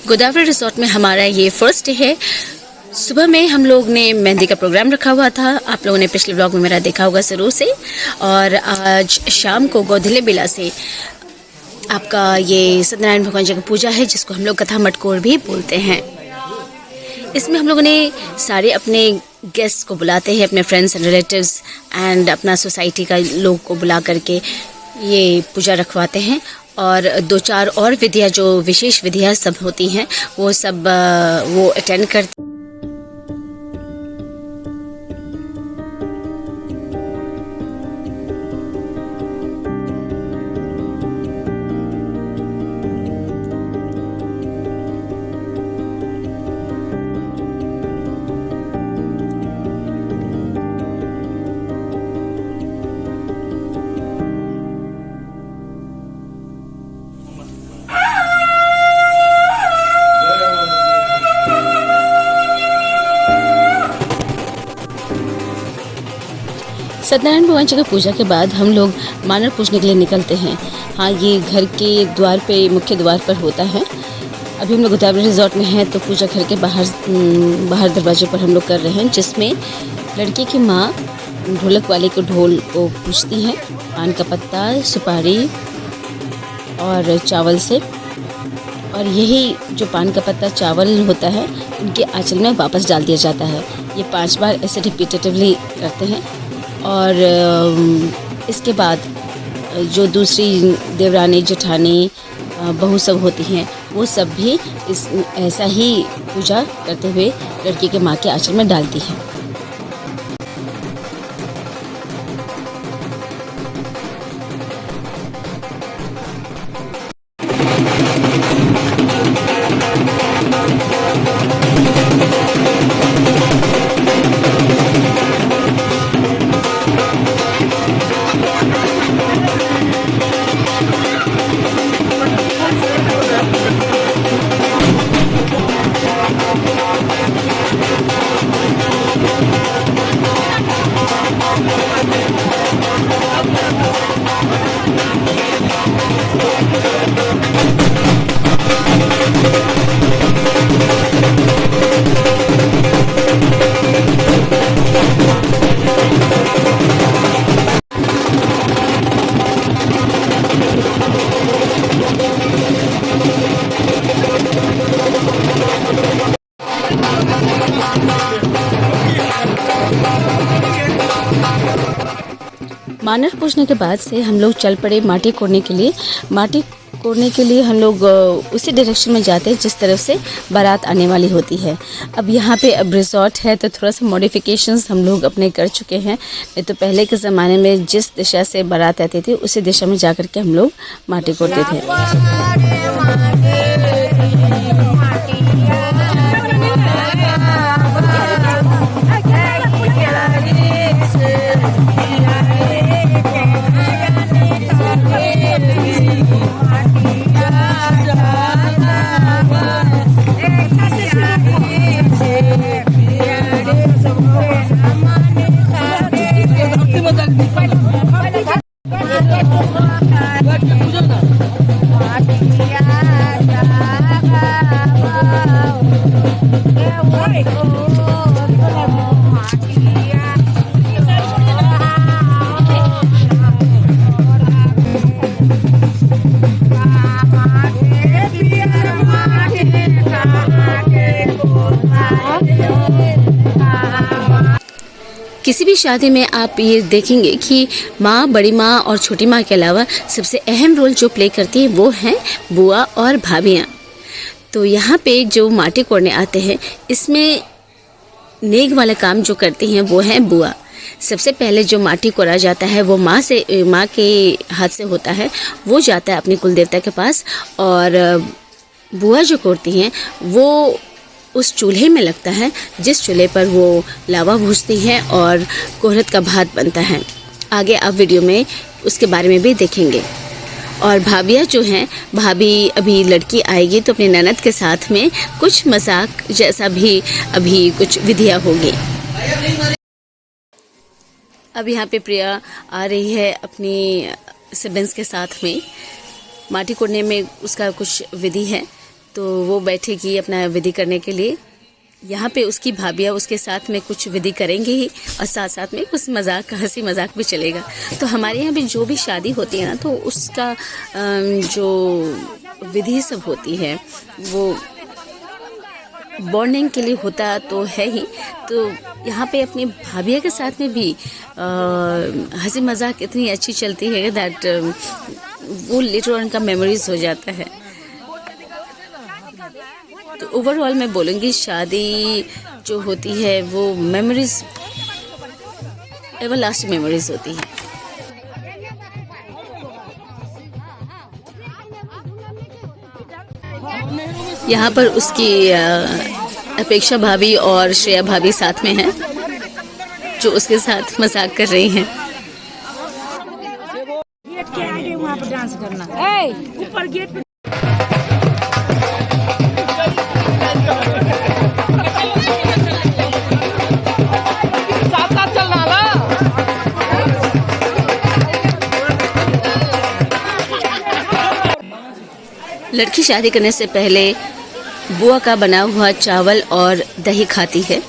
Godavari resort में हमारा ये फर्स्ट डे है। सुबह में हम लोग ने मेहंदी का प्रोग्राम रखा हुआ था, आप लोगों ने पिछले व्लॉग में मेरा देखा होगा शुरू से। और आज शाम को गोधले बेला से आपका ये सत्यनारायण भगवान जी की पूजा है, जिसको हम लोग कथा मटकोर भी बोलते हैं। इसमें हम लोगों ने सारे अपने गेस्ट को बुलाते हैं, अपने फ्रेंड्स एंड रिलेटिव्स एंड अपना सोसाइटी का लोग को बुला करके ये पूजा रखवाते हैं। और 2-4 और विधियाँ जो विशेष विधियाँ सब होती हैं वो सब वो अटेंड करते। सत्यनारायण भगवान जी की पूजा के बाद हम लोग मानर पूजने के लिए निकलते हैं। हाँ, ये घर के द्वार पे, मुख्य द्वार पर होता है। अभी हम लोग गोदावरी रिजॉर्ट में हैं, तो पूजा घर के बाहर दरवाजे पर हम लोग कर रहे हैं, जिसमें लड़की की माँ ढोलक वाले को ढोल को पूजती हैं, पान का पत्ता, सुपारी और चावल से। और यही जो पान का पत्ता चावल होता है, उनके आंचल में वापस डाल दिया जाता है। ये 5 बार ऐसे रिपीटेटिवली करते हैं। और इसके बाद जो दूसरी देवरानी, जेठानी, बहू सब होती हैं, वो सब भी ऐसा ही पूजा करते हुए लड़की के माँ के आंचल में डालती हैं। मानर पूजने के बाद से हम लोग चल पड़े माटी कोड़ने के लिए। माटी कोड़ने के लिए हम लोग उसी डायरेक्शन में जाते हैं जिस तरफ से बारात आने वाली होती है। अब यहाँ पे अब रिसोर्ट है, तो थोड़ा सा मॉडिफिकेशंस हम लोग अपने कर चुके हैं। नहीं तो पहले के ज़माने में जिस दिशा से बारात आती थी, उसी दिशा में जा कर के हम लोग माटी कोड़ते थे। किसी भी शादी में आप ये देखेंगे कि माँ, बड़ी माँ और छोटी माँ के अलावा सबसे अहम रोल जो प्ले करती है वो हैं बुआ और भाभियाँ। तो यहाँ पे जो माटी कोड़ने आते हैं, इसमें नेक वाला काम जो करती हैं वो हैं बुआ। सबसे पहले जो माटी कोड़ा जाता है वो माँ के हाथ से होता है। वो जाता है अपने कुल देवता के पास, और बुआ जो कोड़ती हैं वो उस चूल्हे में लगता है, जिस चूल्हे पर वो लावा भूजती हैं और कोहरत का भात बनता है। आगे आप वीडियो में उसके बारे में भी देखेंगे। और भाभियाँ जो हैं, भाभी अभी लड़की आएगी तो अपनी ननद के साथ में कुछ मजाक जैसा भी अभी कुछ विधियाँ होगी। अब यहाँ पे प्रिया आ रही है अपनी सिबलिंग्स के साथ में। माटी कोड़ने में उसका कुछ विधि है, तो वो बैठेगी अपना विधि करने के लिए। यहाँ पे उसकी भाभियाँ उसके साथ में कुछ विधि करेंगी ही और साथ साथ में कुछ मजाक, हंसी मजाक भी चलेगा। तो हमारे यहाँ भी जो भी शादी होती है ना, तो उसका जो विधि सब होती है वो बॉन्डिंग के लिए होता तो है ही। तो यहाँ पे अपनी भाभियों के साथ में भी हंसी मजाक इतनी अच्छी चलती है दैट वो लिटर उनका मेमोरीज हो जाता है। तो ओवरऑल मैं बोलूँगी शादी जो होती है वो मेमोरीज, एवरलास्टिंग मेमोरीज होती है। यहाँ पर उसकी अपेक्षा भाभी और श्रेया भाभी साथ में हैं जो उसके साथ मजाक कर रही हैं। गेट के आगे वहाँ पर डांस करना, ऊपर गेट पे। लड़की शादी करने से पहले बुआ का बना हुआ चावल और दही खाती है।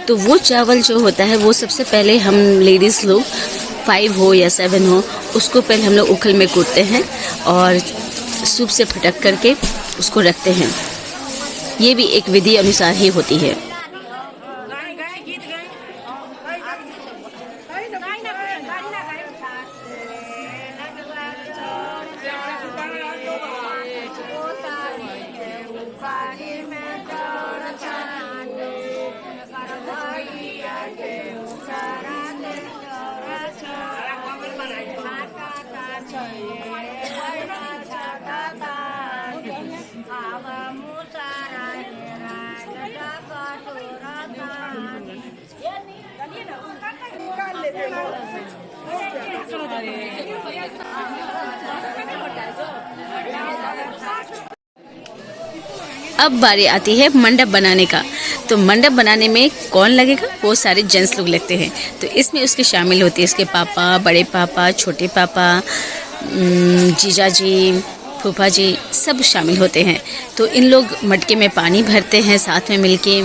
तो वो चावल जो होता है वो सबसे पहले हम लेडीज़ लोग 5 हो या 7 हो, उसको पहले हम लोग उखल में कूटते हैं और सूप से फटक करके उसको रखते हैं। ये भी एक विधि अनुसार ही होती है। अब बारी आती है मंडप बनाने का। तो मंडप बनाने में कौन लगेगा? वो सारे जेंट्स लोग लगते हैं। तो इसमें उसके शामिल होती है उसके पापा, बड़े पापा, छोटे पापा, जीजा जी, फूफा जी, सब शामिल होते हैं। तो इन लोग मटके में पानी भरते हैं साथ में मिलके,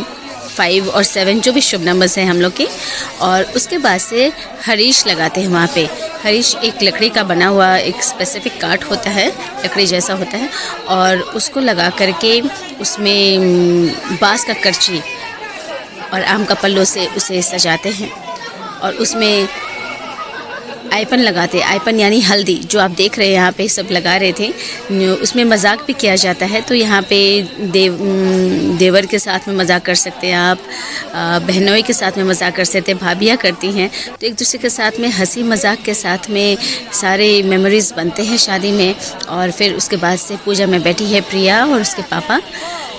5 और 7 जो भी शुभ नंबर्स हैं हम लोग के। और उसके बाद से हरीश लगाते हैं वहाँ पे। हरीश एक लकड़ी का बना हुआ एक स्पेसिफिक काट होता है, लकड़ी जैसा होता है, और उसको लगा करके उसमें बांस का करची और आम का पल्लों से उसे सजाते हैं और उसमें आइपन लगाते हैं। आइपन यानी हल्दी, जो आप देख रहे हैं यहाँ पे सब लगा रहे थे। उसमें मजाक भी किया जाता है। तो यहाँ पे देवर के साथ में मजाक कर सकते हैं आप, बहनोई के साथ में मजाक कर सकते हैं, भाभियाँ करती हैं। तो एक दूसरे के साथ में हंसी मजाक के साथ में सारे मेमोरीज़ बनते हैं शादी में। और फिर उसके बाद से पूजा में बैठी है प्रिया और उसके पापा।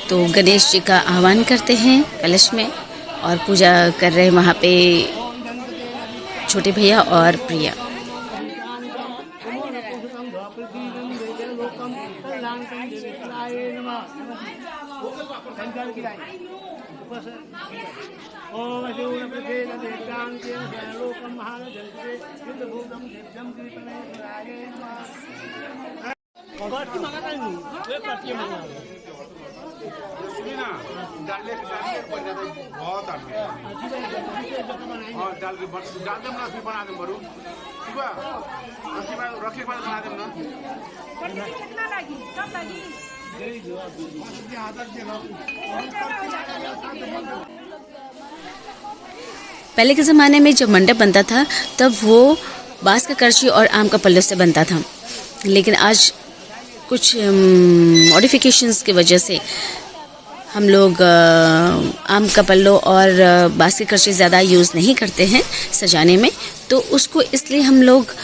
तो गणेश जी का आह्वान करते हैं कलश में और पूजा कर रहे हैं वहाँ पे छोटे भैया और प्रिया। पहले के ज़माने में जब मंडप बनता था तब वो बांस का करची और आम का पल्लू से बनता था। लेकिन आज कुछ मॉडिफिकेशंस की वजह से हम लोग आम का पल्लो और बांस की करची ज़्यादा यूज़ नहीं करते हैं सजाने में। तो उसको इसलिए हम लोग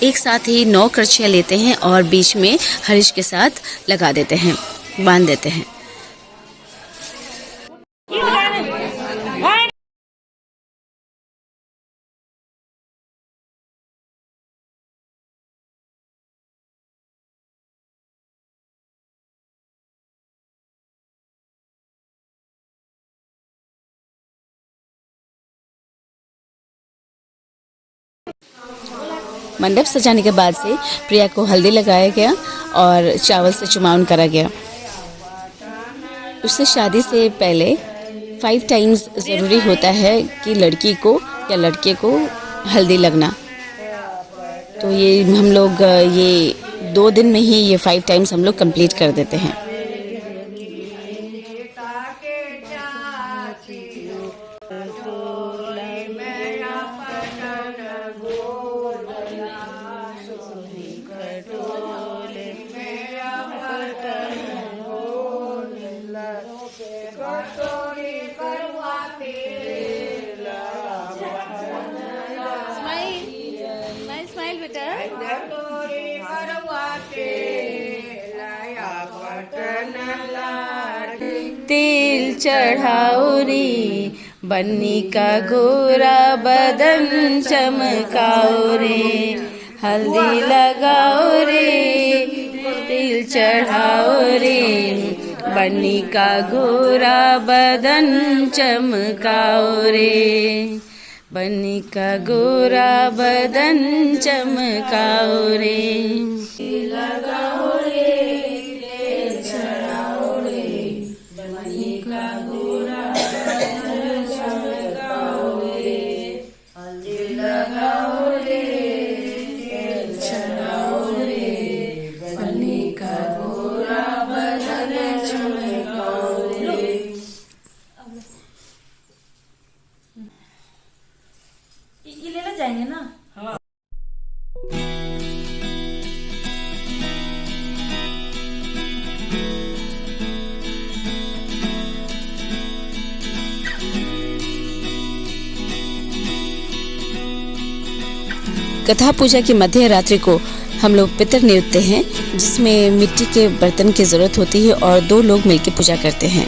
एक साथ ही 9 करचियाँ लेते हैं और बीच में हरीश के साथ लगा देते हैं, बांध देते हैं। मंडप सजाने के बाद से प्रिया को हल्दी लगाया गया और चावल से चुमावन करा गया। उससे शादी से पहले 5 टाइम्स ज़रूरी होता है कि लड़की को या लड़के को हल्दी लगना। तो ये हम लोग ये 2 दिन में ही ये 5 टाइम्स हम लोग कंप्लीट कर देते हैं। स्माइल बेटा। तिल चढ़ाओ रे बन्नी का गोरा बदन चमकाओ रे, हल्दी लगाओ रे तिल चढ़ाओ रे बन्नी का गोरा बदन चमकाओ रे, बन्नी का गोरा बदन चमकाओ रे। लगाओ रे तिल चढ़ाओ रे बन्नी का गोरा बदन चमकाओ रे, हल्दी लगाओ रे तिल चढ़ाओ रे बन्नी का गोरा बदन चमकाओ रे। ये लेना जाएंगे ना। कथा पूजा की मध्य रात्रि को हम लोग पितर नियुक्त हैं, जिसमें मिट्टी के बर्तन की ज़रूरत होती है और 2 लोग मिलकर पूजा करते हैं।